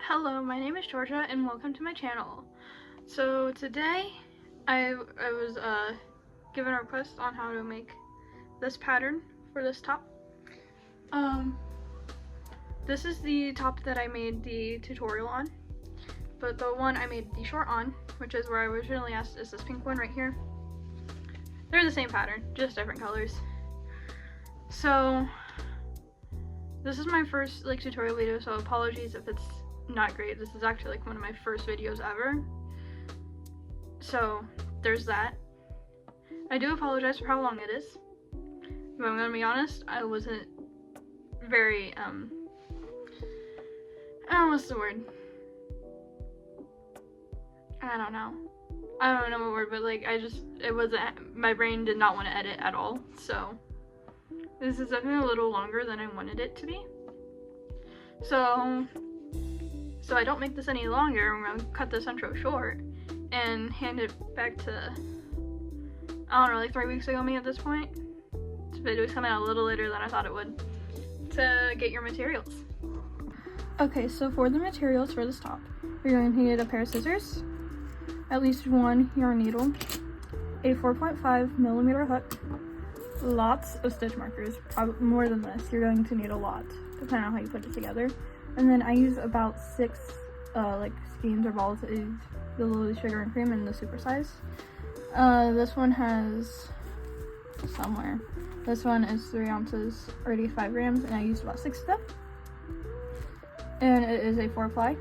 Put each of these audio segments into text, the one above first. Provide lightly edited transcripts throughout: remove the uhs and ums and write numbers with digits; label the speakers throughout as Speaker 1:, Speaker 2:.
Speaker 1: Hello, my name is Georgia and welcome to my channel. So today I was given a request on how to make this pattern for this top. This is the top that I made the tutorial on, but the one I made the short on, which is where I originally asked, is this pink one right here. They're the same pattern, just different colors. So this is my first tutorial video, so apologies if it's not great. This is actually one of my first videos ever, so there's that. I do apologize for how long it is, but I'm gonna be honest, I wasn't very what's the word? I don't know what word, but it wasn't, my brain did not want to edit at all, so this is definitely a little longer than I wanted it to be. So I don't make this any longer, I'm gonna cut this intro short and hand it back to, I don't know, 3 weeks ago me at this point. This video is coming out a little later than I thought it would, to get your materials. Okay, so for the materials for this top, you're going to need a pair of scissors, at least one yarn needle, a 4.5mm hook, lots of stitch markers, probably more than this. You're going to need a lot, depending on how you put it together. And then I use about 6 skeins or balls of the Lily Sugar and Cream in the super size. This one has somewhere. This one is 3 ounces or 85 grams, and I used about 6 of them. And it is a 4-ply.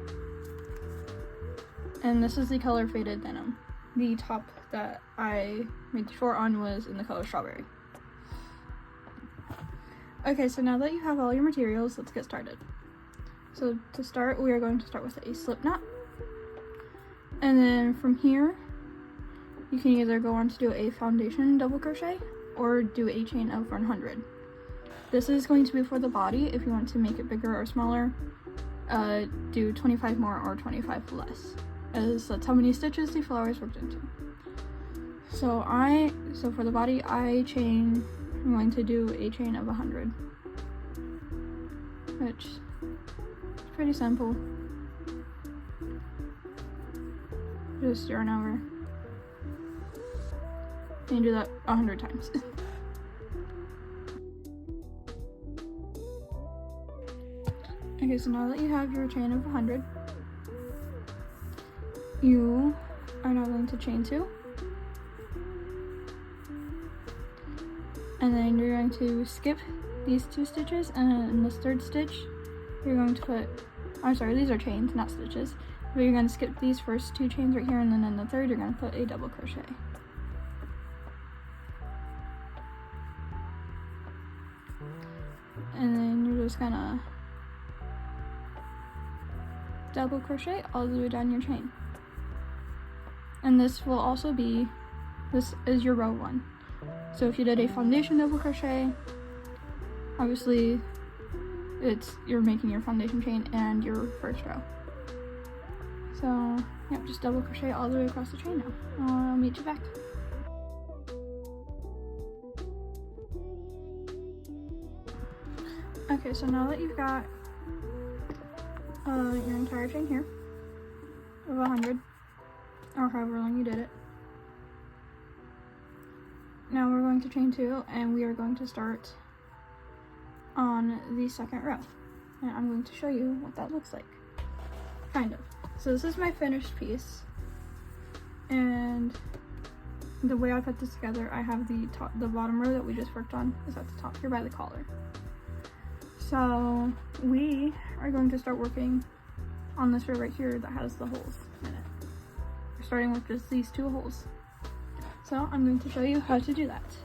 Speaker 1: And this is the color Faded Denim. The top that I made the short on was in the color Strawberry. Okay, so now that you have all your materials, let's get started. So to start, we are going to start with a slip knot. And then from here, you can either go on to do a foundation double crochet or do a chain of 100. This is going to be for the body. If you want to make it bigger or smaller, do 25 more or 25 less, as that's how many stitches the flower is worked into. So for the body, I'm going to do a chain of 100, which is pretty simple. Just yarn over, and you do that 100 times. Okay, so now that you have your chain of 100, you are now going to chain 2. And then you're going to skip these 2 stitches, and then in this 3rd stitch, you're going to put, I'm sorry, these are chains, not stitches, but you're going to skip these first 2 chains right here, and then in the 3rd, you're going to put a double crochet. And then you're just gonna double crochet all the way down your chain. And this will also be, this is your row 1. So if you did a foundation double crochet, obviously you're making your foundation chain and your first row. So yep, just double crochet all the way across the chain now. I'll meet you back. Okay, so now that you've got your entire chain here of 100, or however long you did it, now we're going to chain 2, and we are going to start on the 2nd row, and I'm going to show you what that looks like, kind of. So this is my finished piece, and the way I put this together, I have the bottom row that we just worked on is at the top here by the collar. So we are going to start working on this row right here that has the holes in it. We're starting with just these 2 holes. So I'm going to show you how to do that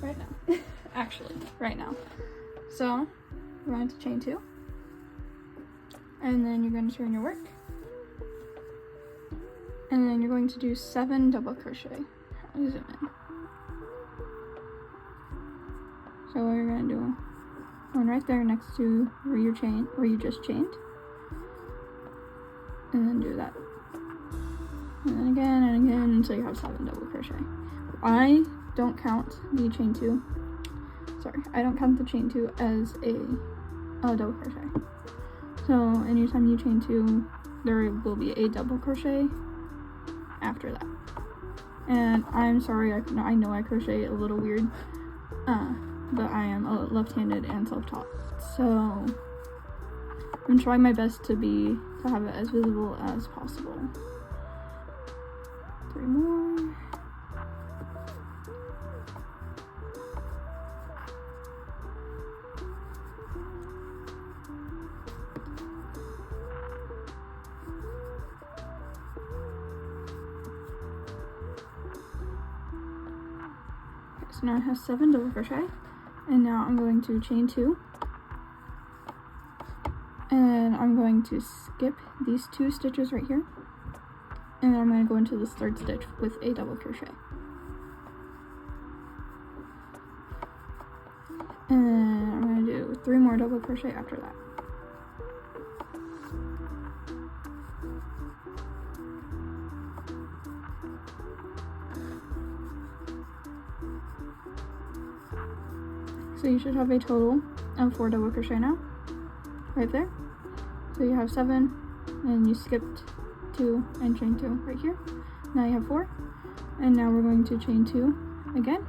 Speaker 1: right now. Actually, right now. So we're going to chain 2, and then you're going to turn your work, and then you're going to do 7 double crochet. Let me zoom in. So what you're going to do, one right there next to where you just chained, and then do that, and then again and again until you have 7 double crochet. I don't count the chain 2. Sorry, I don't count the chain 2 as a double crochet. So anytime you chain 2, there will be a double crochet after that. And I'm sorry, I know I crochet a little weird, but I am left-handed and self-taught, so I'm trying my best to have it as visible as possible. 3 more. So now it has 7 double crochet, and now I'm going to chain 2, and I'm going to skip these 2 stitches right here, and then I'm going to go into this 3rd stitch with a double crochet, and then I'm going to do 3 more double crochet after that. So you should have a total of 4 double crochet now, right there. So you have 7, and you skipped 2 and chain 2 right here. Now you have 4, and now we're going to chain 2 again,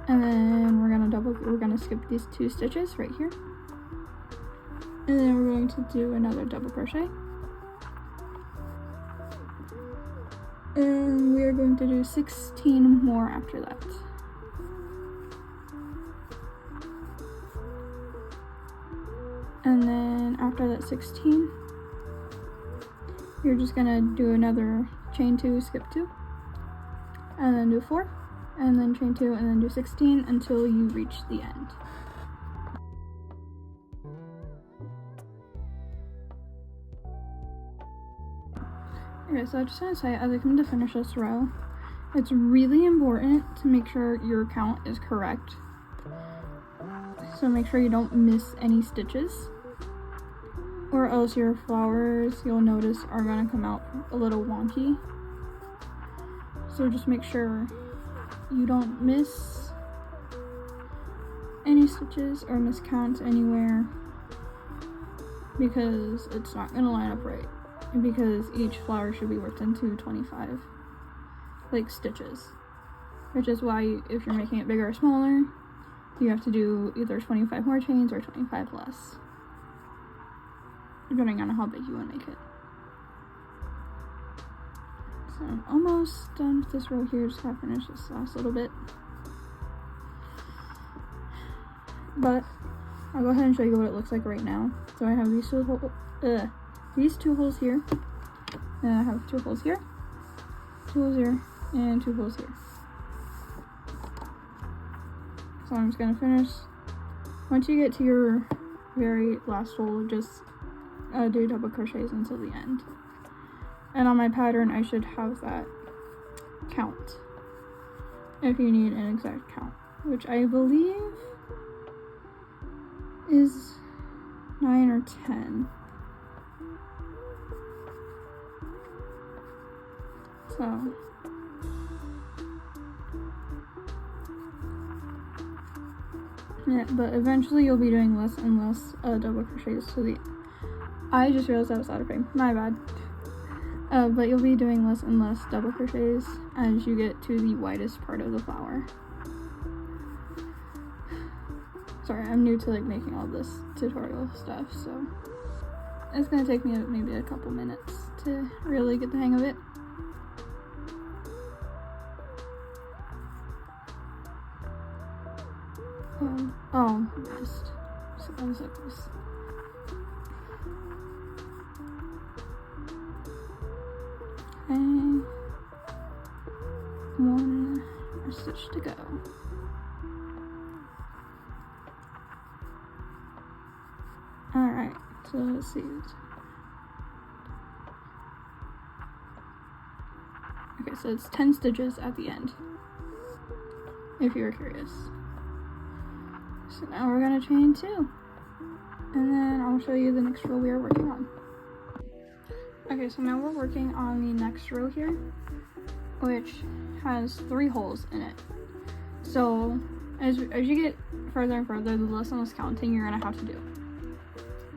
Speaker 1: and then we're gonna skip these 2 stitches right here, and then we're going to do another double crochet, and we are going to do 16 more after that. And then after that 16, you're just gonna do another chain 2, skip 2, and then do 4, and then chain 2, and then do 16 until you reach the end. Okay, so I just want to say, as I come to finish this row, it's really important to make sure your count is correct. So make sure you don't miss any stitches, or else your flowers, you'll notice, are going to come out a little wonky. So just make sure you don't miss any stitches or miscount anywhere, because it's not going to line up right, because each flower should be worked into 25 stitches, which is why if you're making it bigger or smaller, you have to do either 25 more chains or 25 less, depending on how big you want to make it. So I'm almost done with this row here, just gotta finish this last little bit. But I'll go ahead and show you what it looks like right now. So I have these two holes here, and I have 2 holes here, 2 holes here, and 2 holes here. So I'm just gonna finish. Once you get to your very last hole, just do double crochets until the end. And on my pattern, I should have that count if you need an exact count, which I believe is 9 or 10. So yeah, but eventually you'll be doing less and less double crochets to the... I just realized that was out of frame. My bad. But you'll be doing less and less double crochets as you get to the widest part of the flower. Sorry, I'm new to making all this tutorial stuff, so it's gonna take me maybe a couple minutes to really get the hang of it. Missed. So I was like this. Okay. 1 more stitch to go. Alright, so let's see. Okay, so it's 10 stitches at the end, if you were curious. So now we're gonna chain 2, and then I'll show you the next row we are working on. Okay, so now we're working on the next row here, which has 3 holes in it. So as you get further and further, the less and less counting you're gonna have to do.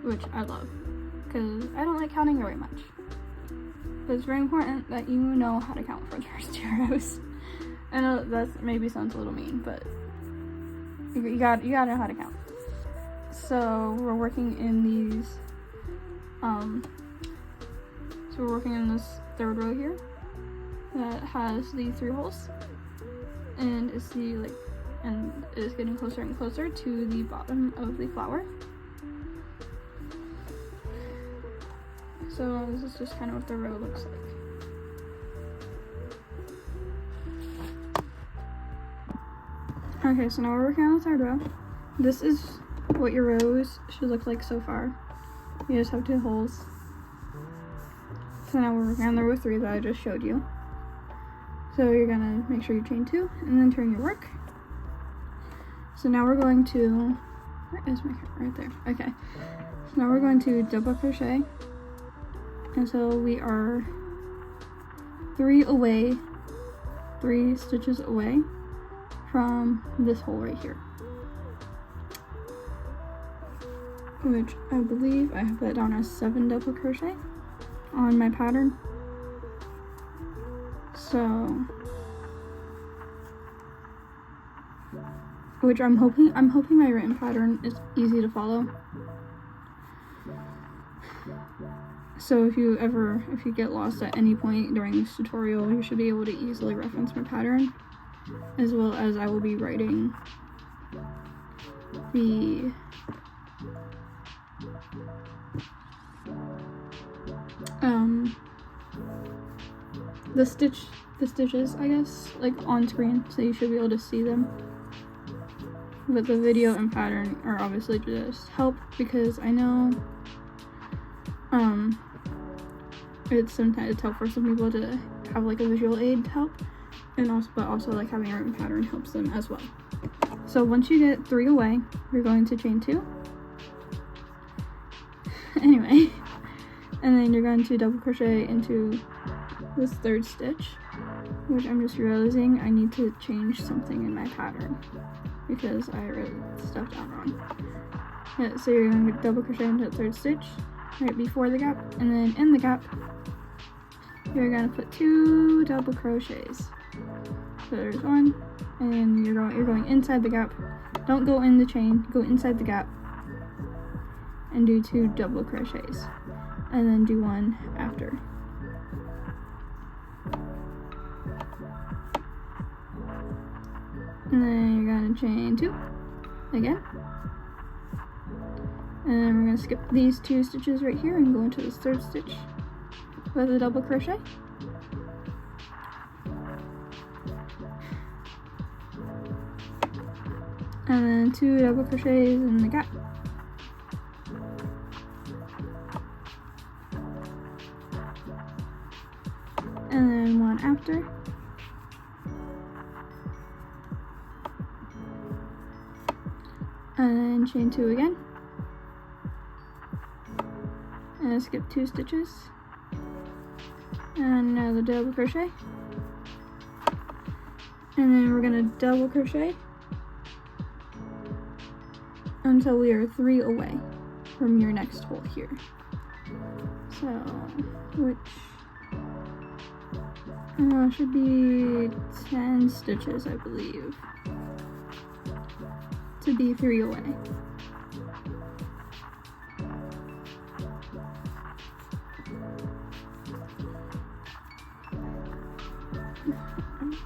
Speaker 1: which I love because I don't like counting very much. But it's very important that you know how to count for the first 2 rows. I know that maybe sounds a little mean, but you gotta know how to count. So we're working in these, so we're working in this 3rd row here that has the 3 holes, and it's and it's getting closer and closer to the bottom of the flower. So this is just kind of what the row looks like. Okay, so now we're working on the 3rd row. This is what your rows should look like so far. You just have 2 holes. So now we're working on the row 3 that I just showed you. So you're gonna make sure you chain 2 and then turn your work. So now we're going to, where is my camera? Right there. Okay. So now we're going to double crochet. And so we are 3 stitches away from this hole right here, which I believe I have that down as 7 double crochet on my pattern. So, which I'm hoping my written pattern is easy to follow. So if you get lost at any point during this tutorial, you should be able to easily reference my pattern, as well as I will be writing the stitches, I guess, like on screen, so you should be able to see them. But the video and pattern are obviously just help, because I know it's helpful for some people to have like a visual aid to help, and also like having a written pattern helps them as well. So once you get 3 away, you're going to chain 2. Anyway, and then you're going to double crochet into this 3rd stitch, which I'm just realizing I need to change something in my pattern because I wrote stuff down wrong. Yeah, so you're going to double crochet into the 3rd stitch right before the gap, and then in the gap you're going to put 2 double crochets. So there's 1, and you're going inside the gap. Don't go in the chain, go inside the gap and do 2 double crochets, and then do 1 after. And then you're going to chain 2 again, and then we're going to skip these 2 stitches right here and go into this 3rd stitch with a double crochet. And then 2 double crochets in the gap. And then 1 after. And then chain 2 again. And skip 2 stitches. And another double crochet. And then we're gonna double crochet until we are 3 away from your next hole here. So, which should be 10 stitches, I believe, to be 3 away.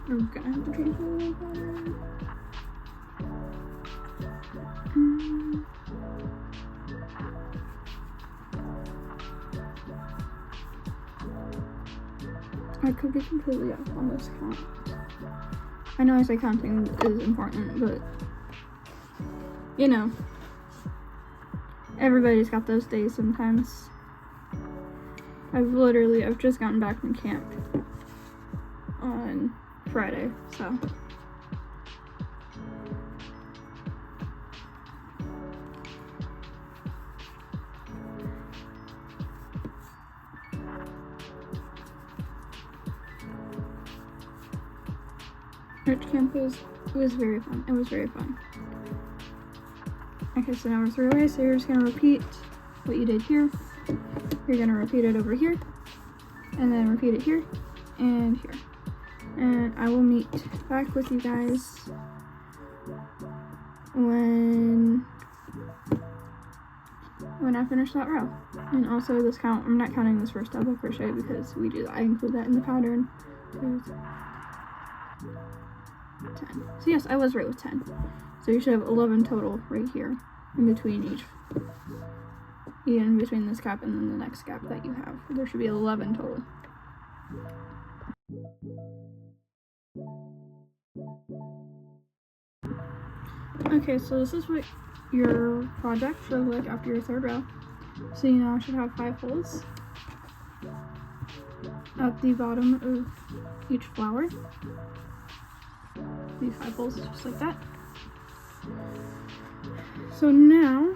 Speaker 1: I'm gonna have to change my little pattern. I could be completely off on this count. I know I say counting is important, but you know, everybody's got those days sometimes. I've just gotten back from camp on Friday, so. Church camp was very fun. It was very fun. Okay, so now we're 3 away, so you're just gonna repeat what you did here, you're gonna repeat it over here, and then repeat it here and here. And I will meet back with you guys when I finish that row. And also this count, I'm not counting this first double crochet because I include that in the pattern. 2, 10. So yes, I was right with 10. So you should have 11 total right here in between in between this gap and then the next gap that you have. There should be 11 total. Okay, so this is what your project should look like after your third row. So you now should have 5 holes at the bottom of each flower. These 5 holes just like that. So now,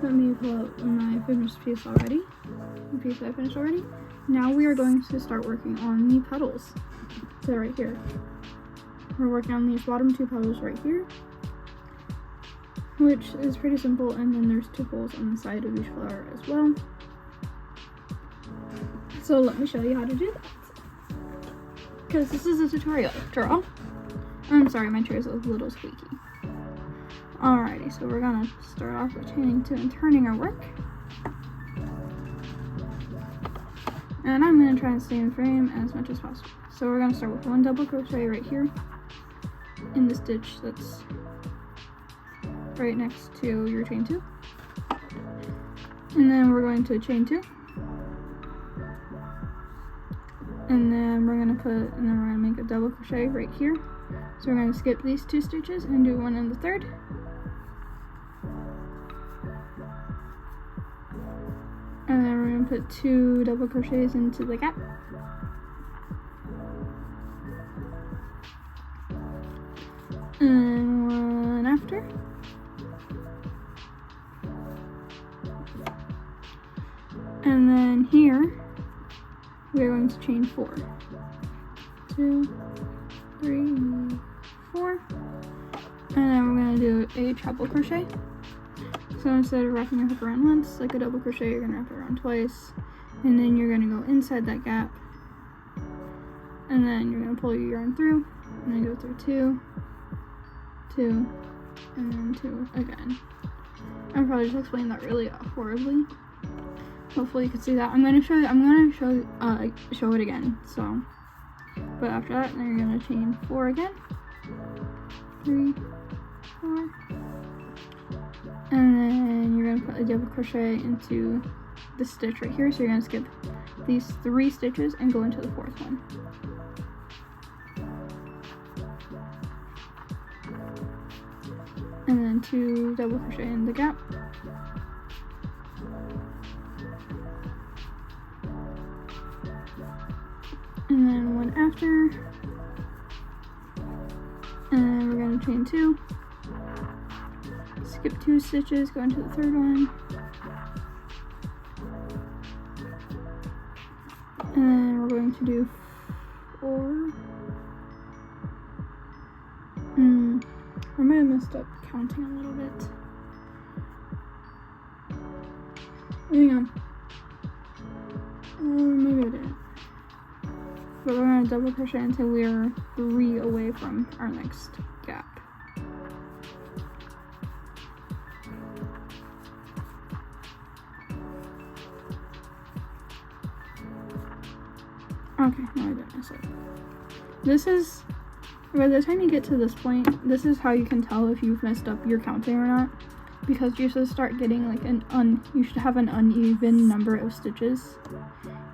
Speaker 1: let me pull out my finished piece already. The piece that I finished already. Now we are going to start working on the petals. So right here. We're working on these bottom 2 petals right here, which is pretty simple, and then there's 2 holes on the side of each flower as well. So let me show you how to do that, because this is a tutorial after all. I'm sorry, my chair is a little squeaky. Alrighty, so we're gonna start off with chaining 2 and turning our work. And I'm gonna try and stay in frame as much as possible. So we're gonna start with 1 double crochet right here in the stitch that's right next to your chain 2. And then we're going to chain 2. And then we're gonna make a double crochet right here. So we're gonna skip these 2 stitches and do 1 in the 3rd. And then we're gonna put 2 double crochets into the gap. And 1 after. And then here, we're going to chain 4. 2, 3, 4. And then we're going to do a treble crochet. So instead of wrapping your hook around once, like a double crochet, you're going to wrap it around twice. And then you're going to go inside that gap. And then you're going to pull your yarn through. And then go through 2, 2, and then 2 again. I'm probably just explaining that really horribly. Hopefully you can see that. I'm gonna show it again. So, but after that, then you're gonna chain 4 again. 3, 4, and then you're gonna put a double crochet into the stitch right here. So you're gonna skip these 3 stitches and go into the 4th one. And then 2 double crochet in the gap. And then 1 after. And then we're going to chain 2. Skip 2 stitches, go into the 3rd one. And then we're going to do 4. I might have messed up counting a little bit. Hang on. Maybe I didn't. But we're going to double crochet until we're 3 away from our next gap. Okay, no, I didn't mess up. This is, by the time you get to this point, this is how you can tell if you've messed up your counting or not. Because you should start getting like you should have an uneven number of stitches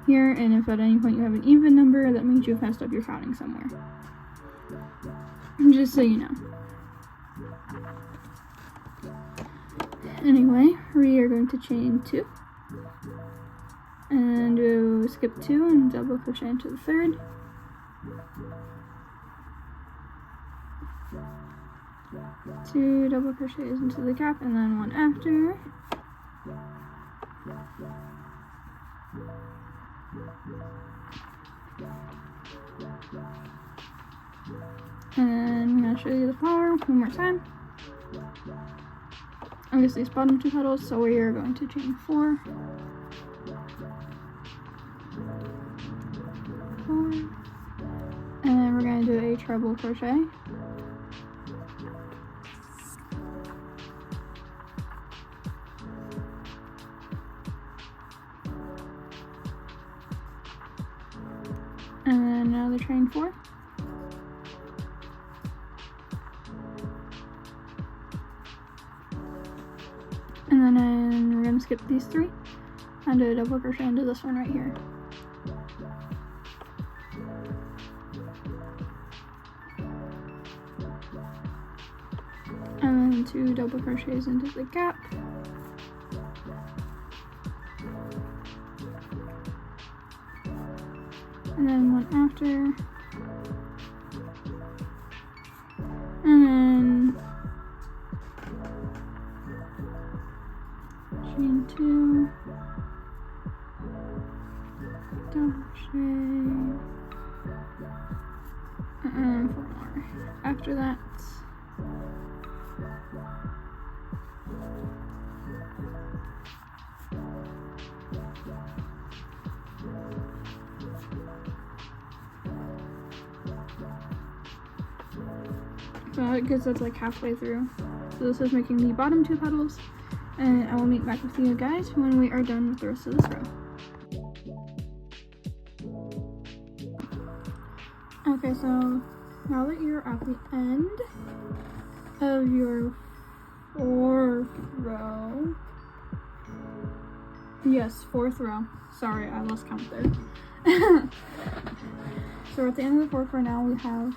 Speaker 1: here, and if at any point you have an even number, that means you've messed up your counting somewhere. Just so you know. Anyway, we are going to chain 2 and do skip 2 and double crochet into the 3rd. Two double crochets into the gap and then 1 after. And I'm going to show you the flower one more time. I guess these bottom 2 petals, so we are going to chain 4. 4. And then we're going to do a treble crochet. And then another chain 4. And then we're going to skip these 3 and do a double crochet into this one right here. And then 2 double crochets into the gap. And then 1 after. And then chain 2, double crochet, and 4 more. After that, so it gets us like halfway through. So this is making the bottom 2 petals, and I will meet back with you guys when we are done with the rest of this row. Okay, so now that you're at the end of your 4th row, yes, 4th row, sorry, I lost count there. So at the end of the 4th row now, we have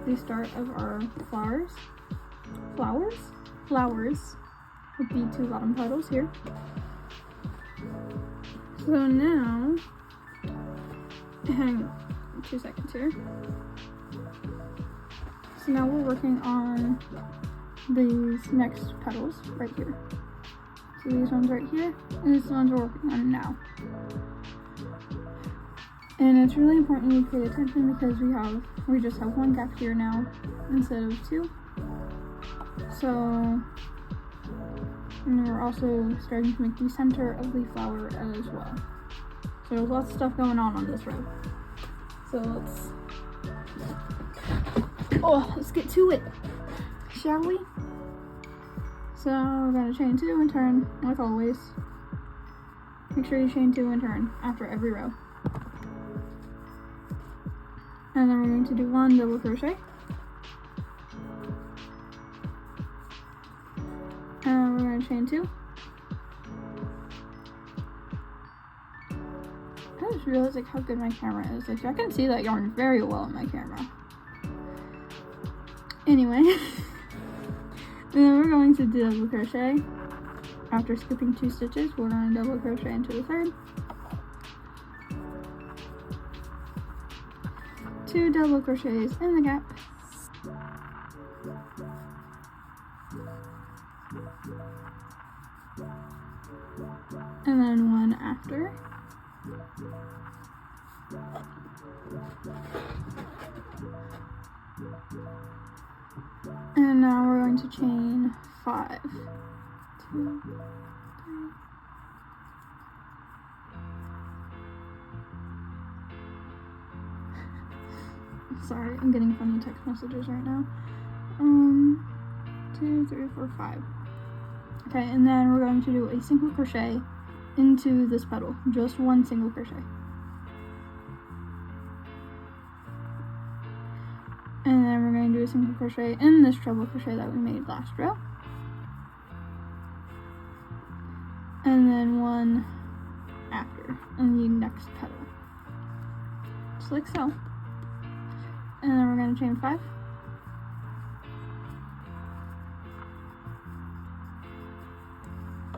Speaker 1: the start of our flowers with the 2 bottom petals here. So now, hang on 2 seconds here. So now we're working on these next petals right here. So these ones right here, and these ones we're working on now. And it's really important you pay attention because we just have 1 gap here now instead of 2. So, and we're also starting to make the center of the flower as well. So there's lots of stuff going on this row. So let's get to it, shall we? So we're gonna chain 2 and turn, like always. Make sure you chain 2 and turn after every row. And then we're going to do 1 double crochet. And we're going to chain 2. I just realized like how good my camera is. Like I can see that yarn very well in my camera. Anyway, and then we're going to do double crochet. After skipping 2 stitches, we're going to double crochet into the 3rd. 2 double crochets in the gap. And then 1 after. And now we're going to chain 5. 2, 3. Sorry, I'm getting funny text messages right now. 2, 3, 4, 5. Okay, and then we're going to do a single crochet into this petal. Just 1 single crochet. And then we're going to do a single crochet in this treble crochet that we made last row. And then 1 after in the next petal. Just like so. And then we're going to chain 5.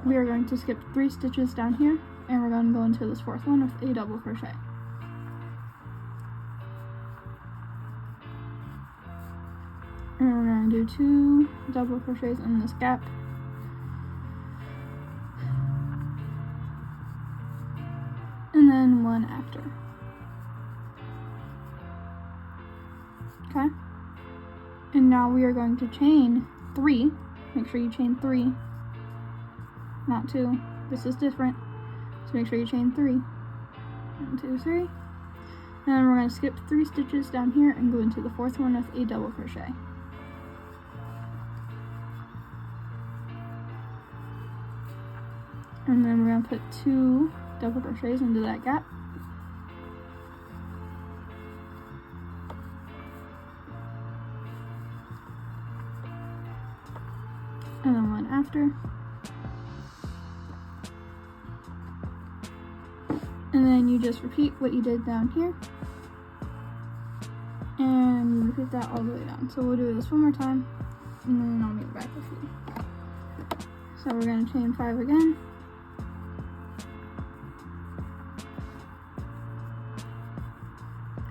Speaker 1: We are going to skip 3 stitches down here, and we're going to go into this 4th one with a double crochet. And we're going to do 2 double crochets in this gap. And then 1 after. Okay, and now we are going to chain 3, make sure you chain 3 not 2. This is different. So make sure you chain 3. 1, 2, 3. And then we're going to skip 3 stitches down here and go into the 4th one with a double crochet. And then we're going to put 2 double crochets into that gap. And then 1 after. And then you just repeat what you did down here. And repeat that all the way down. So we'll do this one more time, and then I'll meet back with you. So we're going to chain 5 again.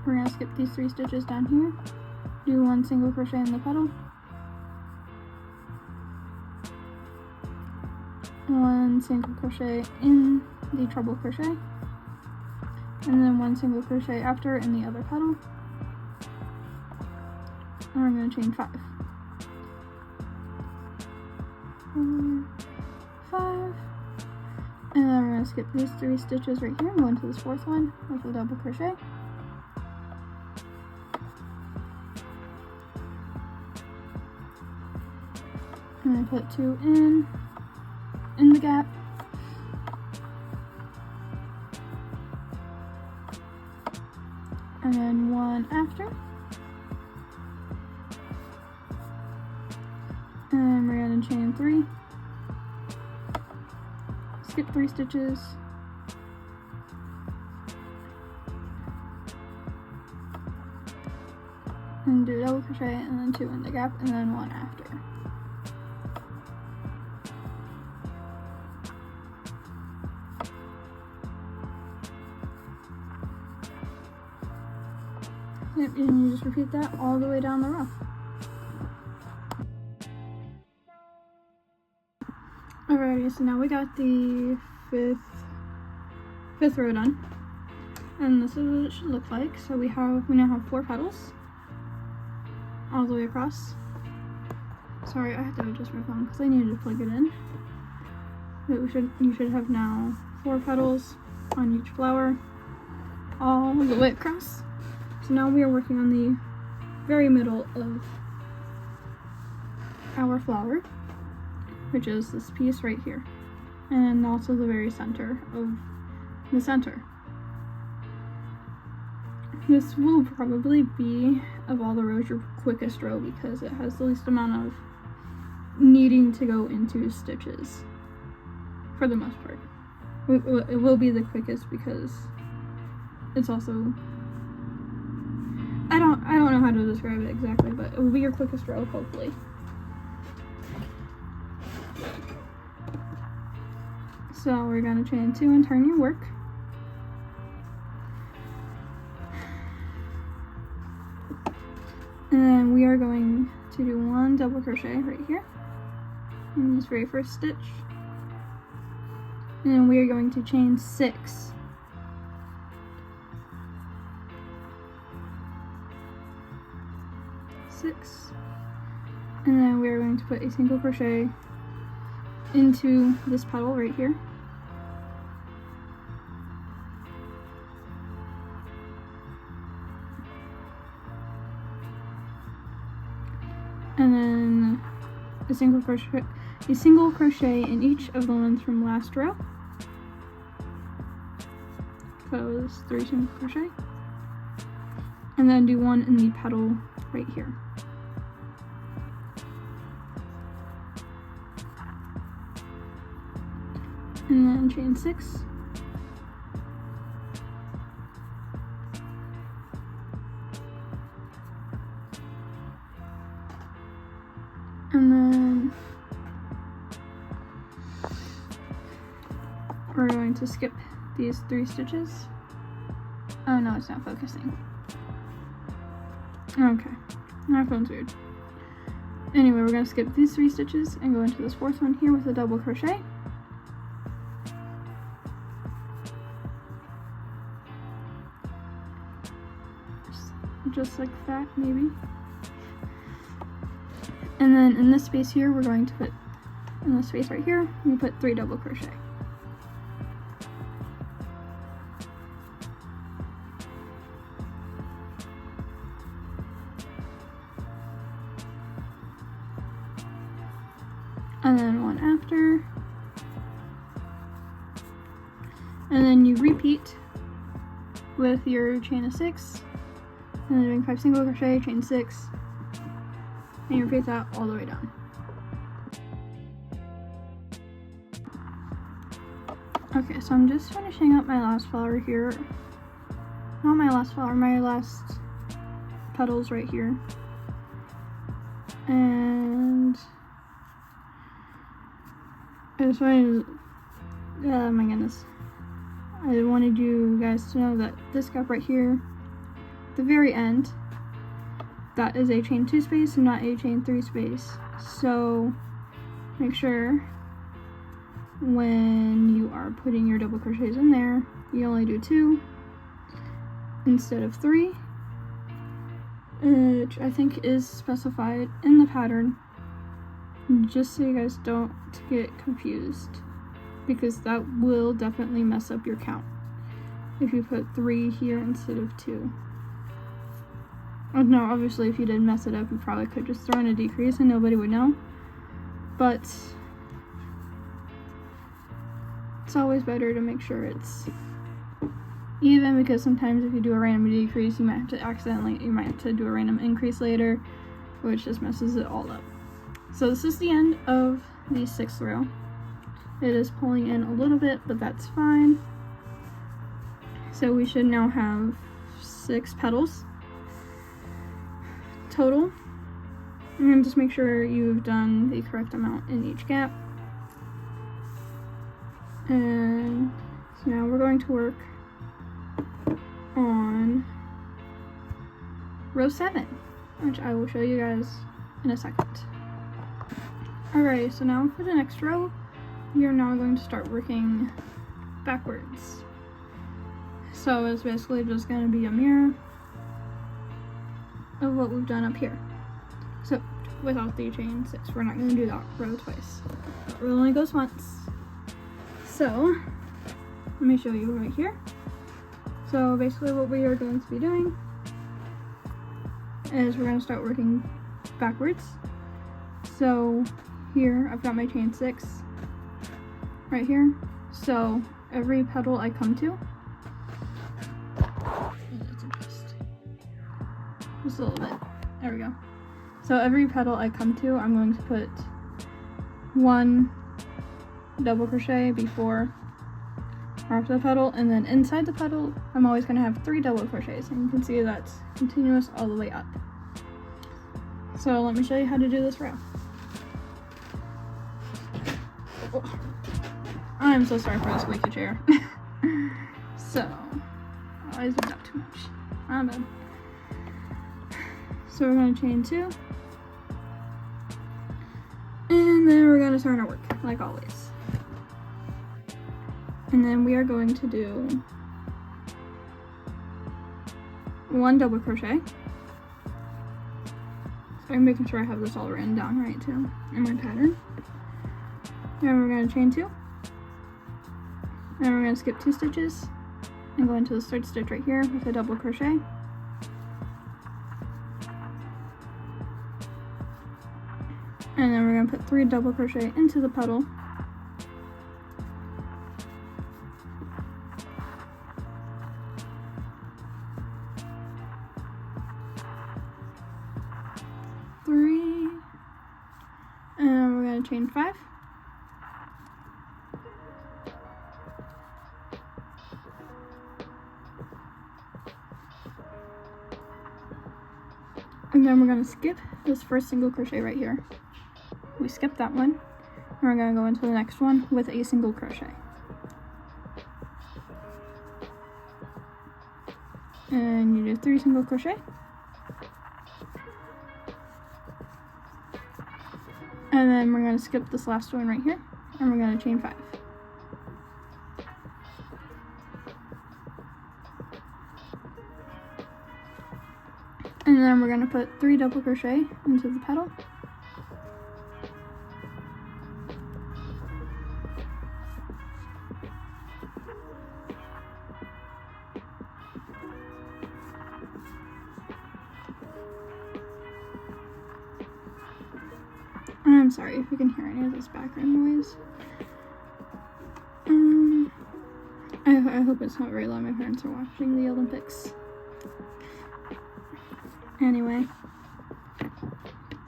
Speaker 1: We're going to skip these 3 stitches down here. Do 1 single crochet in the petal. 1 single crochet in the treble crochet. And then 1 single crochet after in the other petal. And we're going to chain 5. 4, 5. And then we're going to skip these 3 stitches right here and go into this 4th one with a double crochet. And then put 2 in the gap. And then 1 after. And then we're going to chain 3. Skip 3 stitches. And do a double crochet and then 2 in the gap and then 1 after. Yep, and you just repeat that all the way down the row. Alrighty, so now we got the fifth row done. And this is what it should look like. So we now have 4 petals all the way across. Sorry, I had to adjust my phone because I needed to plug it in. But you should have now 4 petals on each flower all the way across. So now we are working on the very middle of our flower, which is this piece right here, and also the very center of the center. This will probably be, of all the rows, your quickest row because it has the least amount of needing to go into stitches, for the most part. It will be the quickest because it's also, I don't know how to describe it exactly, but it will be your quickest row, hopefully. So we're going to chain 2 and turn your work. And then we are going to do 1 double crochet right here in this very first stitch. And then we are going to chain 6. And then we are going to put a single crochet into this petal right here. And then a single crochet in each of the ones from last row. So it was 3 single crochet. And then do 1 in the petal right here. And then chain 6. And then we're going to skip these 3 stitches. Oh no, it's not focusing. Okay, my phone's weird. Anyway, we're going to skip these 3 stitches and go into this 4th one here with a double crochet. Just like that, maybe. And then in this space here, we're going to put in the space right here, you put 3 double crochet. And then one after. And then you repeat with your chain of 6, and then doing 5 single crochet, chain 6, and you repeat that all the way down. Okay, so I'm just finishing up my last flower here. Not my last flower, my last petals right here. And I just wanted to, oh my goodness. I wanted you guys to know that this gap right here, the very end, that is a chain 2 space and not a chain 3 space. So make sure when you are putting your double crochets in there, you only do 2 instead of 3, which I think is specified in the pattern, just so you guys don't get confused, because that will definitely mess up your count if you put 3 here instead of 2. Oh, no, obviously if you did mess it up, you probably could just throw in a decrease and nobody would know, but it's always better to make sure it's even, because sometimes if you do a random decrease, you might have to do a random increase later, which just messes it all up. So this is the end of the 6th row. It is pulling in a little bit, but that's fine. So we should now have 6 petals total. And just make sure you've done the correct amount in each gap. And so now we're going to work on row 7, which I will show you guys in a second. Alright, so now for the next row, we are now going to start working backwards. So it's basically just going to be a mirror of what we've done up here. So without the chain 6, we're not going to do that row twice. That row only goes once. So let me show you right here. So basically what we are going to be doing is we're going to start working backwards. So here I've got my chain 6 right here. So every petal I come to, let's adjust just a little bit. There we go. So every petal I come to, I'm going to put 1 double crochet before or after the petal, and then inside the petal I'm always going to have 3 double crochets, and you can see that's continuous all the way up. So let me show you how to do this row. Oh, I'm so sorry for the squeaky chair. So I zoomed up too much. My bad. So we're going to chain 2, and then we're going to start our work like always. And then we are going to do 1 double crochet. So I'm making sure I have this all written down right too in my pattern. And we're going to chain 2. And we're going to skip 2 stitches and go into the 3rd stitch right here with a double crochet. And then we're going to put 3 double crochet into the petal. And we're going to chain 5. And then we're going to skip this first single crochet right here. We skipped that one, and we're going to go into the next one with a single crochet. And you do 3 single crochet. And then we're going to skip this last one right here, and we're going to chain 5. And then we're going to put 3 double crochet into the petal. I'm sorry if you can hear any of this background noise. I hope it's not very loud. My parents are watching the Olympics. Anyway,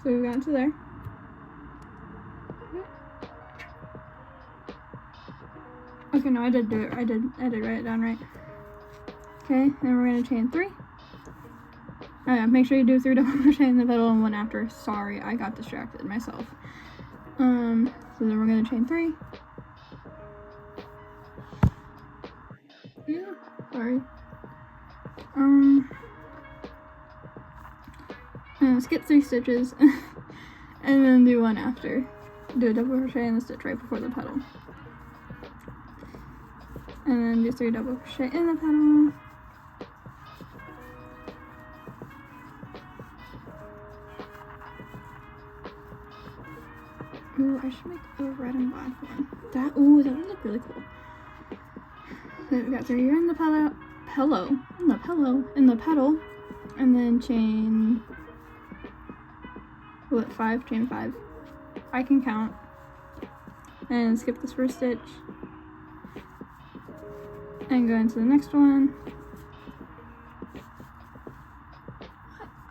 Speaker 1: so we've gotten to there. Okay, no, I did do it. I did write it down right. Okay, then we're gonna chain 3. Oh yeah, make sure you do 3 double crochet in the petal and 1 after. Sorry, I got distracted myself. So then we're gonna chain 3. Yeah, sorry. And skip 3 stitches and then do 1 after. Do a double crochet in the stitch right before the petal. And then do 3 double crochet in the petal. Ooh, I should make a red and black one. That would look really cool. So we got 3 here in the petal, and then chain, what, 5? Chain 5. I can count. And skip this first stitch. And go into the next one.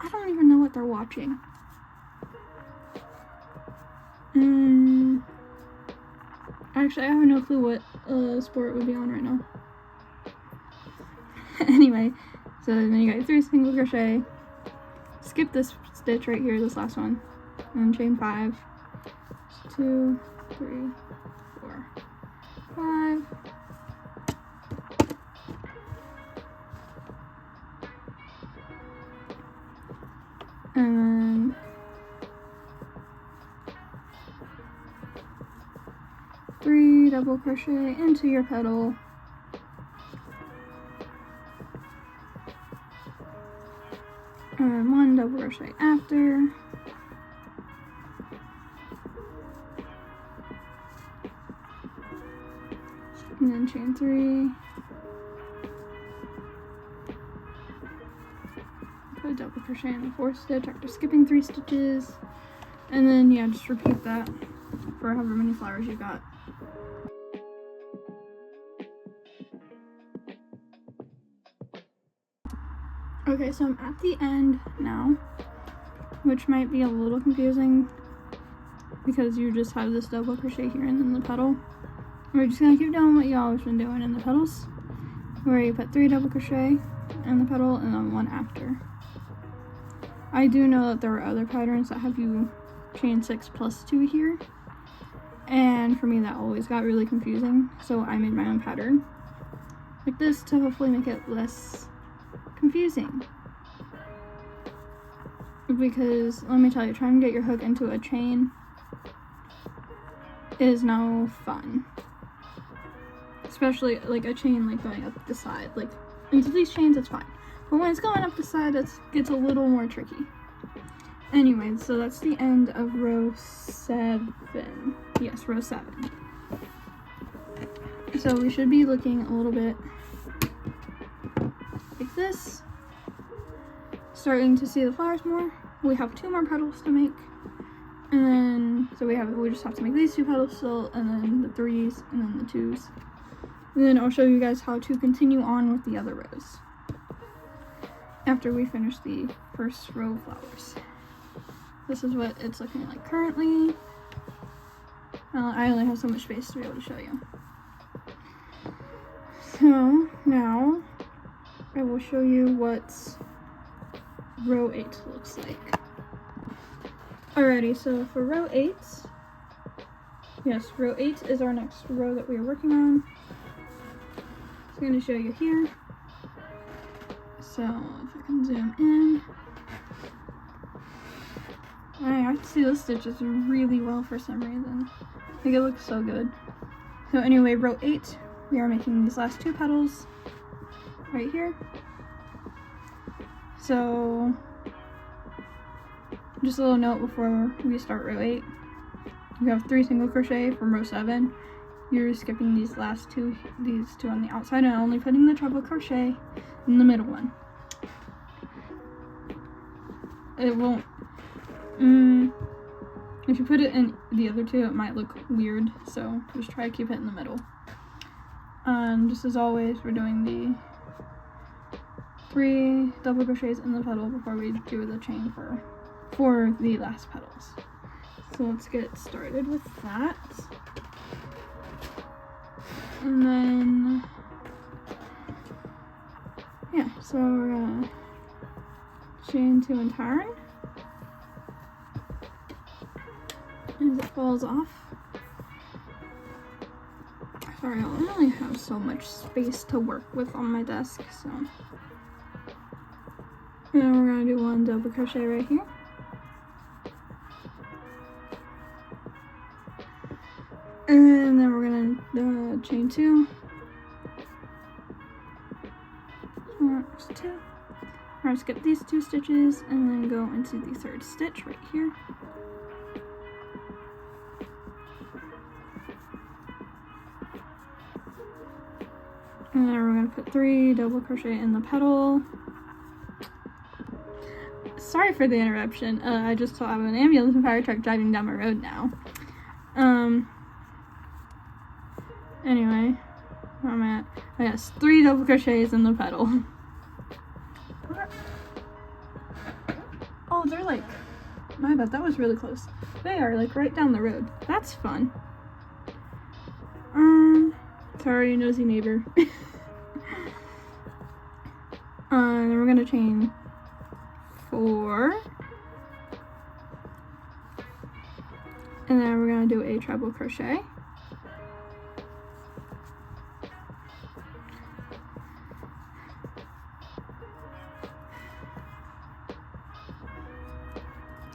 Speaker 1: I don't even know what they're watching. Actually, I have no clue what sport would be on right now. Anyway, so then you got 3 single crochet. Skip this stitch right here, this last one, and chain 5. 2, 3, 4, 5. And then 3 double crochet into your petal. And 1 double crochet after. And then chain 3. Put a double crochet in the 4th stitch after skipping 3 stitches. And then, yeah, just repeat that for however many flowers you got. Okay, so I'm at the end now, which might be a little confusing because you just have this double crochet here and then the petal. We're just gonna keep doing what you always been doing in the petals, where you put 3 double crochet in the petal and then 1 after. I do know that there are other patterns that have you chain 6 plus 2 here, and for me that always got really confusing, so I made my own pattern like this to hopefully make it less confusing. Because let me tell you, trying to get your hook into a chain is no fun, especially like a chain like going up the side. Like into these chains it's fine, but when it's going up the side it gets a little more tricky. Anyway, so that's the end of row 7. Yes, row 7. So we should be looking a little bit like this, starting to see the flowers more. We have 2 more petals to make, and then so we just have to make these 2 petals still, and then the 3s, and then the 2s, and then I'll show you guys how to continue on with the other rows after we finish the first row of flowers. This is what it's looking like currently. I only have so much space to be able to show you. So now I will show you what row 8 looks like. Alrighty, so for row 8, yes, row 8 is our next row that we are working on. So I'm going to show you here. So if I can zoom in, I can see those stitches really well for some reason. Like it looks so good. So anyway, row 8, we are making these last 2 petals right here. So just a little note before we start row 8. You have 3 single crochet from row 7. You're skipping these last 2, these 2 on the outside, and only putting the treble crochet in the middle one. It won't, If you put it in the other two, it might look weird, so just try to keep it in the middle. And just as always, we're doing the 3 double crochets in the petal before we do the chain for the last petals. So let's get started with that. And then, yeah, so we're gonna chain 2 and turn as it falls off. Sorry, I don't really have so much space to work with on my desk, so. And then we're gonna do 1 double crochet right here. And then we're gonna chain 2. There's 2. We're gonna skip these 2 stitches and then go into the 3rd stitch right here. And then we're gonna put 3 double crochet in the petal. Sorry for the interruption. I just saw an ambulance and fire truck driving down my road now. Anyway, where am I at? Oh, yes, 3 double crochets in the petal. Oh, they're like, my bad, that was really close. They are like right down the road. That's fun. Sorry, nosy neighbor. And then we're gonna chain 4. And then we're gonna do a treble crochet.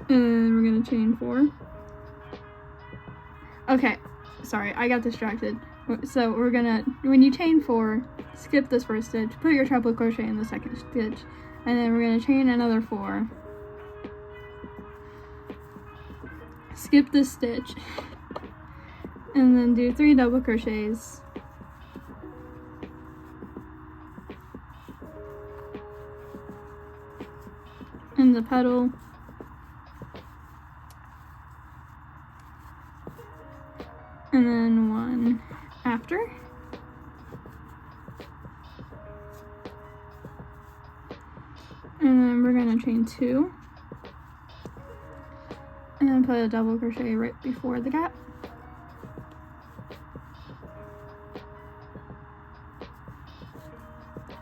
Speaker 1: And we're gonna chain 4. Okay, sorry, I got distracted. So we're gonna, when you chain 4, skip this 1st stitch, put your treble crochet in the 2nd stitch, and then we're gonna chain another 4. Skip this stitch, and then do 3 double crochets. In the petal. And then 1 after. And then we're gonna chain 2. And then put a double crochet right before the gap.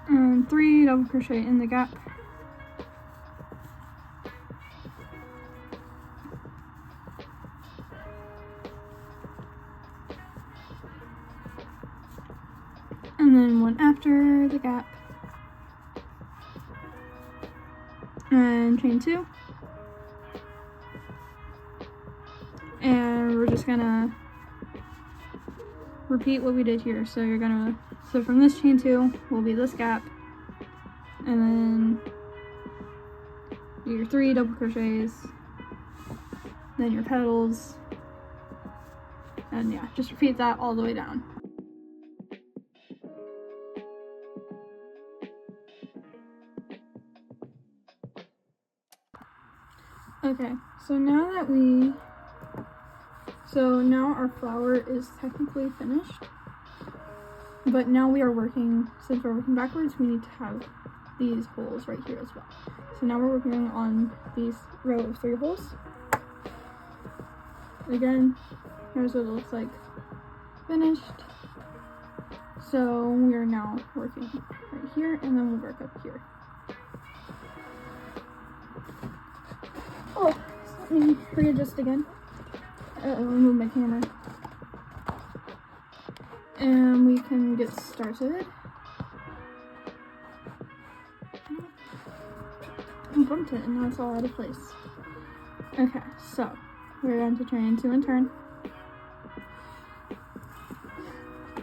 Speaker 1: And 3 double crochet in the gap. And then 1 after the gap. And chain 2. And we're just gonna repeat what we did here. So you're gonna, so from this chain 2 will be this gap. And then do your 3 double crochets. Then your petals. And yeah, just repeat that all the way down. Okay, so now our flower is technically finished, but now we are working, since we're working backwards, we need to have these holes right here as well. So now we're working on these row of 3 holes. Again, here's what it looks like finished. So we are now working right here, and then we'll work up here. Oh, let me readjust again. Remove my camera. And we can get started. I bumped it and now it's all out of place. Okay, so we're going to chain 2 and turn.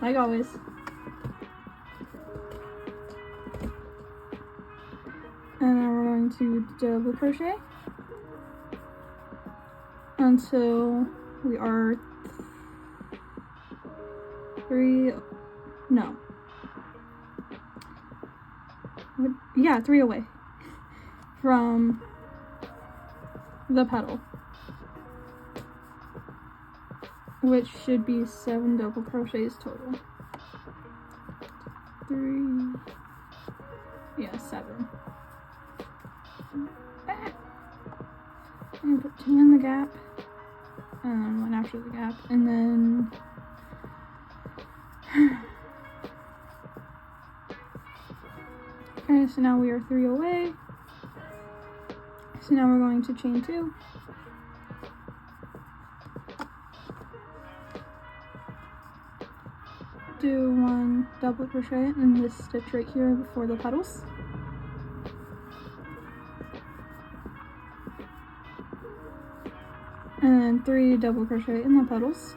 Speaker 1: Like always. And then we're going to double crochet until we are 3 away from the petal. which should be 7 double crochets total. 3, yeah, 7. I'm gonna put 2 in the gap, and then 1 after the gap, and then okay, so now we are 3 away. So now we're going to chain 2. Do 1 double crochet in this stitch right here before the petals. And then 3 double crochet in the petals.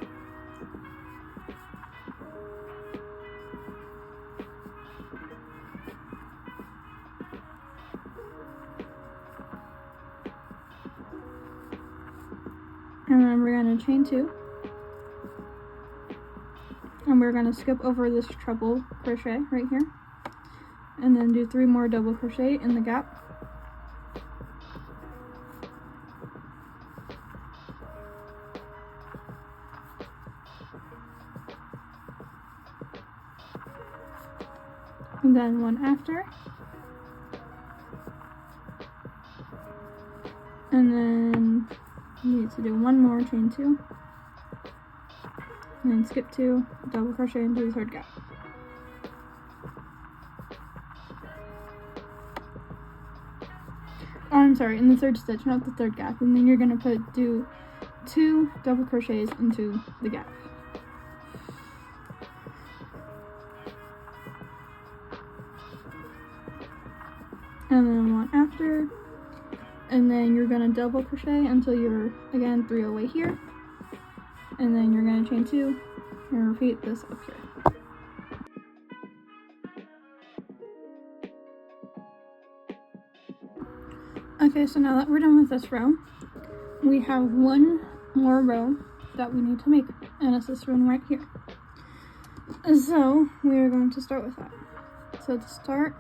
Speaker 1: And then we're going to chain 2. And we're going to skip over this treble crochet right here. And then do 3 more double crochet in the gap. And then 1 after. And then you need to do 1 more chain 2. And then skip 2, double crochet into the 3rd gap. Oh, I'm sorry, in the 3rd stitch, not the 3rd gap. And then you're gonna do 2 double crochets into the gap. And then 1 after. And then you're gonna double crochet until you're, again, 3 away here. And then you're gonna chain 2 and repeat this up here. Okay, so now that we're done with this row, we have 1 more row that we need to make, and it's this one right here. So we are going to start with that. So to start,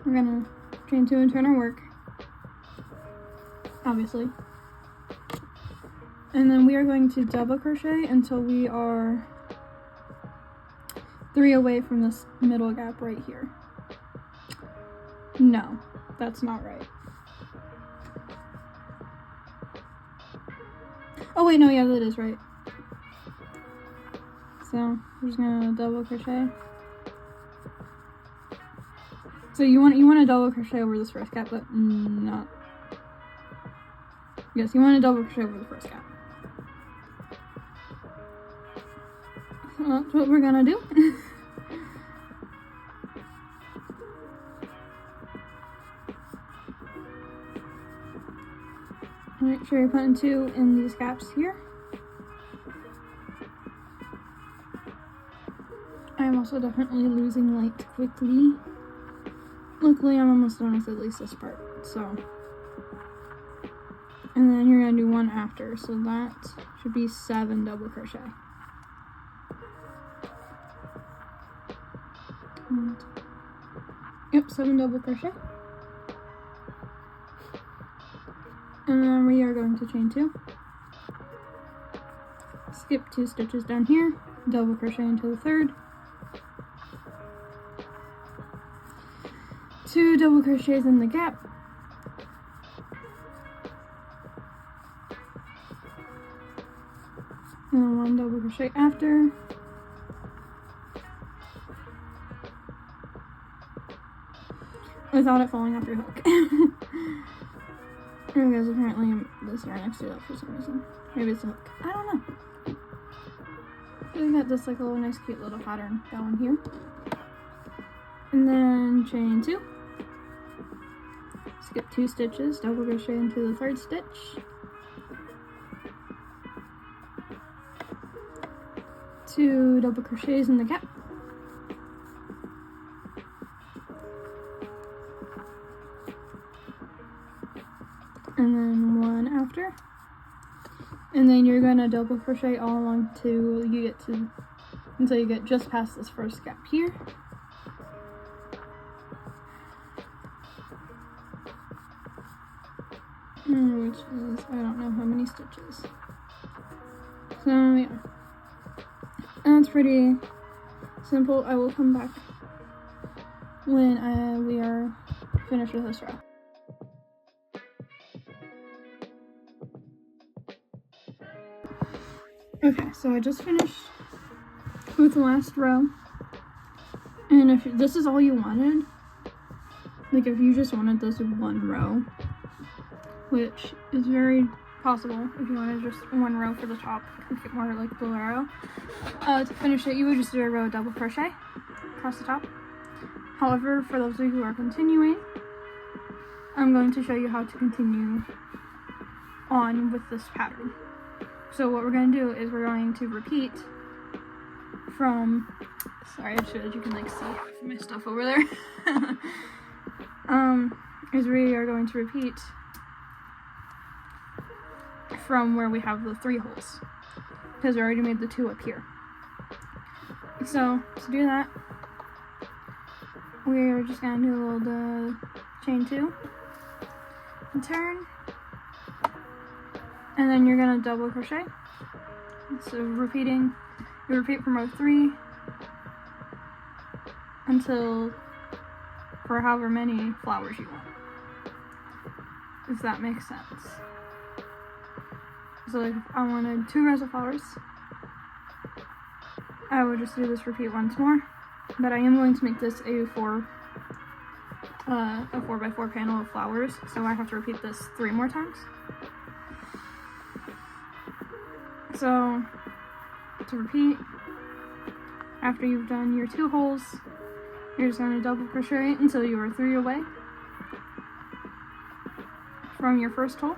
Speaker 1: we're gonna chain 2 and turn our work, obviously. And then we are going to double crochet until we are 3 away from this middle gap right here. No, that's not right. Oh wait, no, yeah, that is right. So we're just gonna double crochet. So you want to double crochet over this first gap, but not. Yes, you want to double crochet over the first gap. So that's what we're gonna do. Make sure you're putting 2 in these gaps here. I'm also definitely losing light quickly. Luckily, I'm almost done with at least this part, so. And then you're gonna do 1 after, so that should be 7 double crochet. And, yep, 7 double crochet. And then we are going to chain 2. Skip 2 stitches down here, double crochet into the 3rd. 2 double crochets in the gap. And then 1 double crochet after. Without it falling off your hook. Because apparently this yarn do that for some reason. Maybe it's a hook. I don't know. We got this like a little nice cute little pattern going here. And then chain 2. Skip 2 stitches, double crochet into the 3rd stitch. 2 double crochets in the gap. And then 1 after. And then you're gonna double crochet all along till you get just past this first gap here. Which is, I don't know how many stitches. So yeah, and it's pretty simple. I will come back when we are finished with this row. Okay, so I just finished with the last row, and if this is all you wanted, like if you just wanted this one row, which is very possible if you wanted just one row for the top, make it more like the row, to finish it you would just do a row of double crochet across the top. However, for those of you who are continuing, I'm going to show you how to continue on with this pattern. So what we're going to do is we're going to repeat from, sorry, I showed you can like see my stuff over there. Is we are going to repeat from where we have the 3 holes, because we already made the 2 up here. So to do that, we're just going to do a little chain 2 and turn, and then you're going to double crochet. So you repeat from row 3 until for however many flowers you want, if that makes sense. So like if I wanted 2 rows of flowers, I would just do this repeat once more, but I am going to make this a 4x4 panel of flowers, so I have to repeat this 3 more times. So to repeat, after you've done your 2 holes, you're just going to double crochet until you are 3 away from your first hole.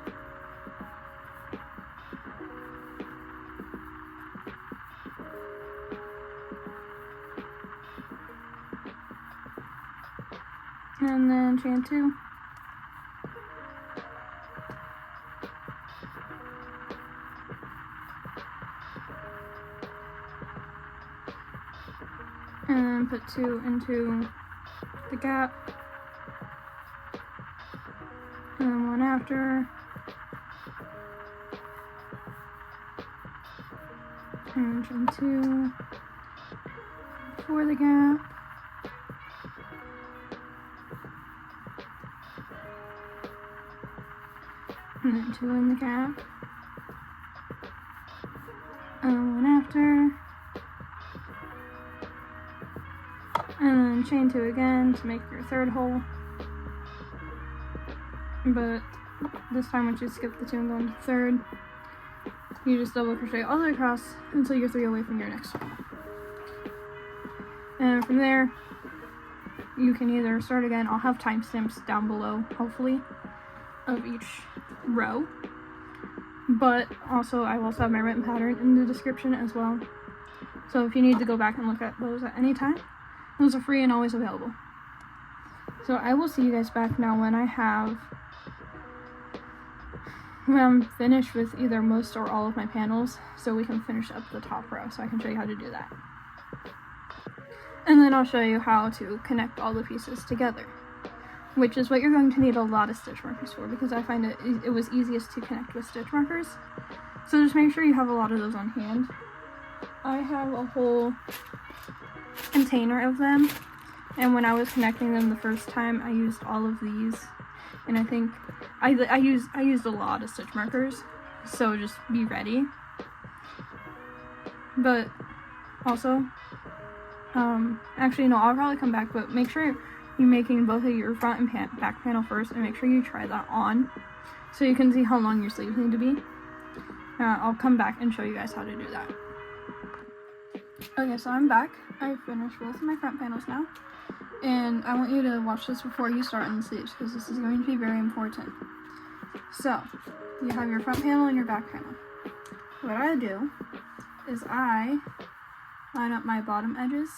Speaker 1: And then chain 2. And then put 2 into the gap. And then 1 after. And chain 2 for the gap. And then 2 in the gap, and 1 after, and then chain 2 again to make your 3rd hole, but this time once you skip the 2 and go into the 3rd, you just double crochet all the way across until you're 3 away from your next hole. And from there, you can either start again. I'll have timestamps down below, hopefully, of each row, but also I will also have my written pattern in the description as well, so if you need to go back and look at those at any time, those are free and always available. So I will see you guys back now when I'm finished with either most or all of my panels, so we can finish up the top row, so I can show you how to do that, and then I'll show you how to connect all the pieces together, which is what you're going to need a lot of stitch markers for, because I find it was easiest to connect with stitch markers. So just make sure you have a lot of those on hand. I have a whole container of them, and when I was connecting them the first time, I used all of these, and I think I used a lot of stitch markers, so just be ready. But also, actually no, I'll probably come back, but make sure you're making both of your front and back panel first, and make sure you try that on so you can see how long your sleeves need to be. I'll come back and show you guys how to do that. Okay, so I'm back. I finished both of my front panels now, and I want you to watch this before you start on the sleeves, because this is going to be very important. So you have your front panel and your back panel. What I do is I line up my bottom edges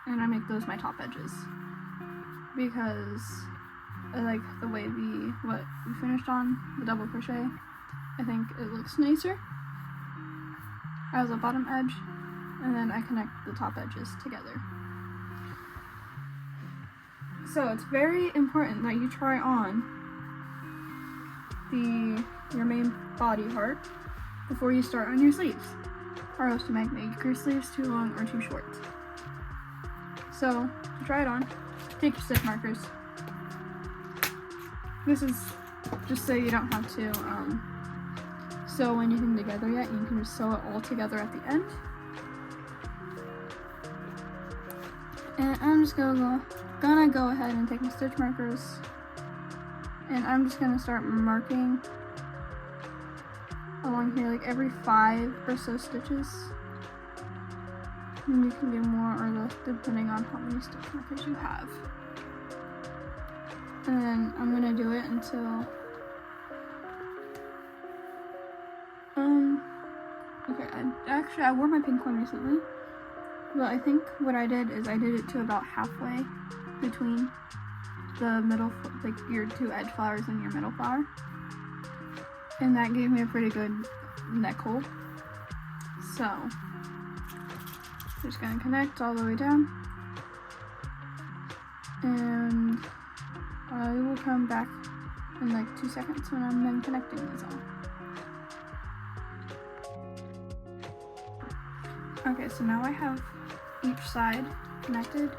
Speaker 1: and I make those my top edges, because I like the way what we finished on, the double crochet. I think it looks nicer as a bottom edge, and then I connect the top edges together. So it's very important that you try on your main body part before you start on your sleeves. or else to make your sleeves too long or too short. So, to try it on, take your stitch markers. This is just so you don't have to sew anything together yet. You can just sew it all together at the end. And I'm just gonna go ahead and take my stitch markers, and I'm just gonna start marking along here, like every 5 or so stitches. And you can do more or less depending on how many stitch markers you have. And then I'm gonna do it until okay, I wore my pink one recently, but I think what I did is I did it to about halfway between the middle, like your 2 edge flowers and your middle flower, and that gave me a pretty good neck hole. So just gonna connect all the way down, and I will come back in like 2 seconds when I'm done connecting these all. Okay, so now I have each side connected,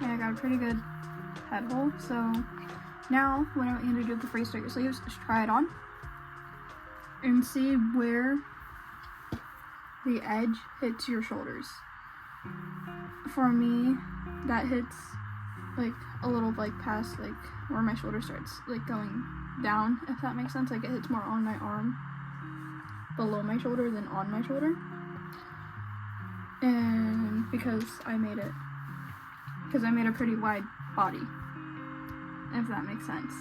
Speaker 1: and I got a pretty good head hole. So now what I want you to do before you start your sleeves is try it on and see where the edge hits your shoulders. For me, that hits like a little like past like where my shoulder starts like going down, if that makes sense. Like it hits more on my arm below my shoulder than on my shoulder. And because I made a pretty wide body, if that makes sense.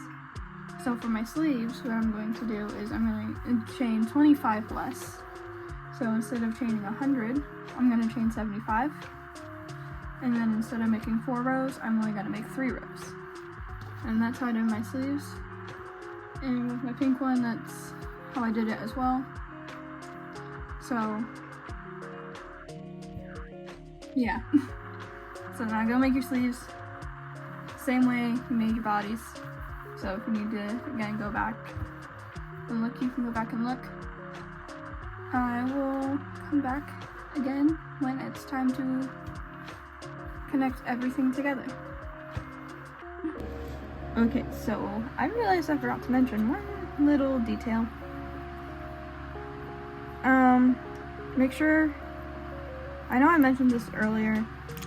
Speaker 1: So for my sleeves, what I'm going to do is I'm going to chain 25 less. So instead of chaining 100, I'm going to chain 75. And then instead of making 4 rows, I'm only going to make 3 rows. And that's how I did my sleeves. And with my pink one, that's how I did it as well. So yeah. So now go make your sleeves same way you made your bodies. So if you need to again go back and look, you can go back and look. I will come back again when it's time to connect everything together. Okay, so I realized I forgot to mention one little detail. Make sure, I know I mentioned this earlier,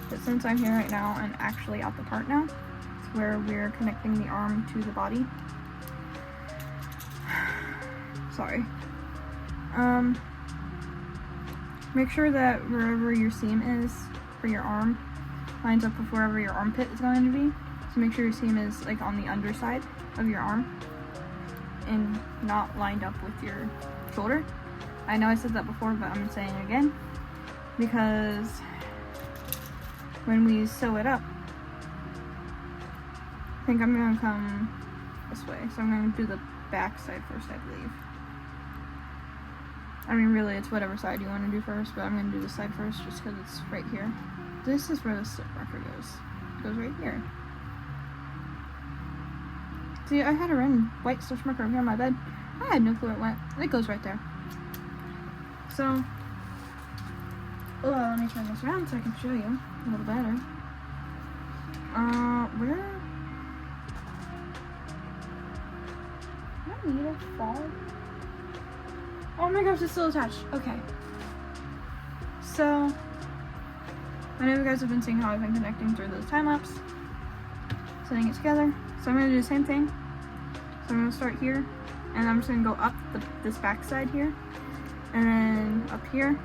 Speaker 1: but since I'm here right now and actually at the part now, it's where we're connecting the arm to the body. Sorry. Make sure that wherever your seam is for your arm lines up with wherever your armpit is going to be. So make sure your seam is like on the underside of your arm and not lined up with your shoulder. I know I said that before, but I'm saying it again because when we sew it up, I think I'm going to come this way. So I'm going to do the back side first, I believe. I mean, really, it's whatever side you want to do first, but I'm going to do this side first just because it's right here. This is where the stitch marker goes. It goes right here. See, I had a random white stitch marker over here on my bed. I had no clue where it went. It goes right there. So, let me turn this around so I can show you a little better. Where? Did my needle fall? Oh my gosh, it's still attached. Okay. So, I know you guys have been seeing how I've been connecting through those time lapse, setting it together. So I'm going to do the same thing. So I'm going to start here, and I'm just going to go up this back side here, and then up here.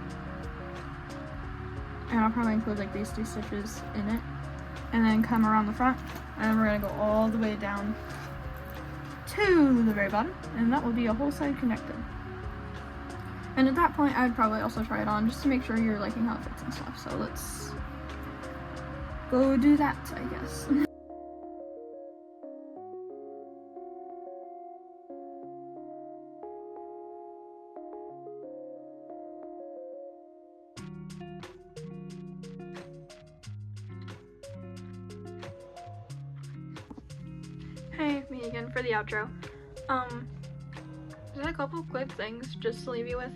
Speaker 1: And I'll probably include like these 2 stitches in it, and then come around the front, and then we're going to go all the way down to the very bottom, and that will be a whole side connected. And at that point, I'd probably also try it on just to make sure you're liking how it fits and stuff. So let's go do that, I guess. Hey, me again for the outro. Just a couple quick things just to leave you with.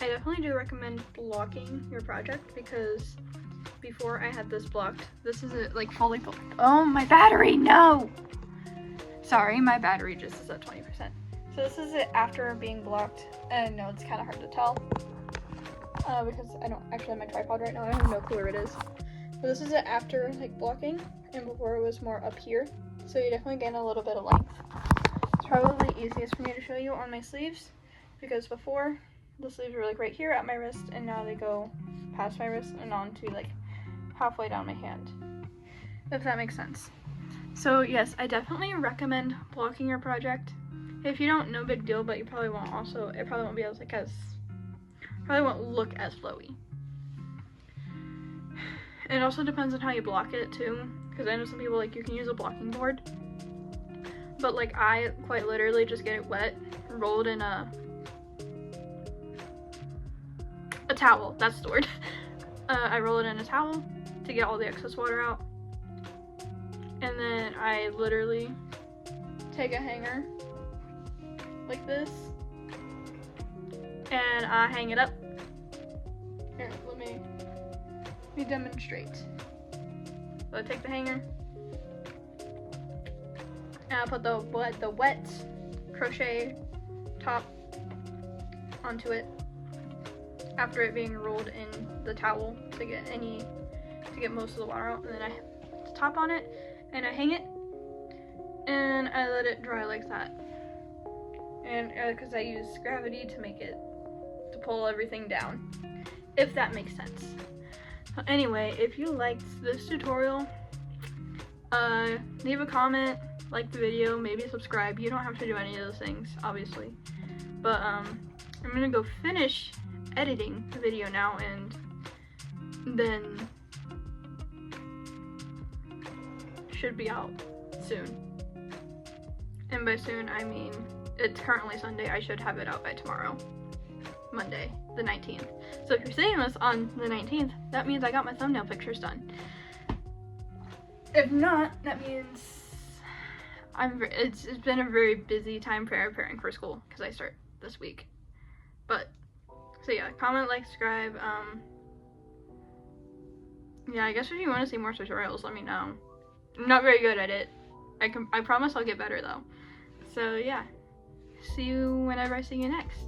Speaker 1: I definitely do recommend blocking your project, because before I had this blocked, this isn't like fully blocked. Oh, my battery, no! Sorry, my battery just is at 20%. So this is it after being blocked, and no, it's kind of hard to tell because I don't actually have my tripod right now. I have no clue where it is. So this is it after like blocking, and before it was more up here. So you definitely gain a little bit of length. It's probably easiest for me to show you on my sleeves, because before the sleeves were like right here at my wrist, and now they go past my wrist and on to like halfway down my hand, if that makes sense. So yes, I definitely recommend blocking your project. If you don't, no big deal, but you probably won't also, it probably won't be as like as, probably won't look as flowy. It also depends on how you block it too, because I know some people like you can use a blocking board, but like I quite literally just get it wet, rolled in a towel, that's the word. I roll it in a towel to get all the excess water out, and then I literally take a hanger like this and I hang it up. Here, let me demonstrate. So I take the hanger and I put the wet crochet top onto it after it being rolled in the towel to get most of the water out, and then I put the top on it and I hang it and I let it dry like that. And because I use gravity to pull everything down, if that makes sense. So anyway, if you liked this tutorial, leave a comment, like the video, maybe subscribe. You don't have to do any of those things, obviously. But I'm gonna go finish editing the video now, and then should be out soon. And by soon, I mean it's currently Sunday. I should have it out by tomorrow, Monday, the 19th. So if you're seeing this on the 19th, that means I got my thumbnail pictures done. If not, that means it's been a very busy time preparing for school, because I start this week. But so yeah, comment, like, subscribe. Yeah, I guess if you want to see more tutorials, let me know. I'm not very good at it. I promise I'll get better though. So yeah, see you whenever I see you next.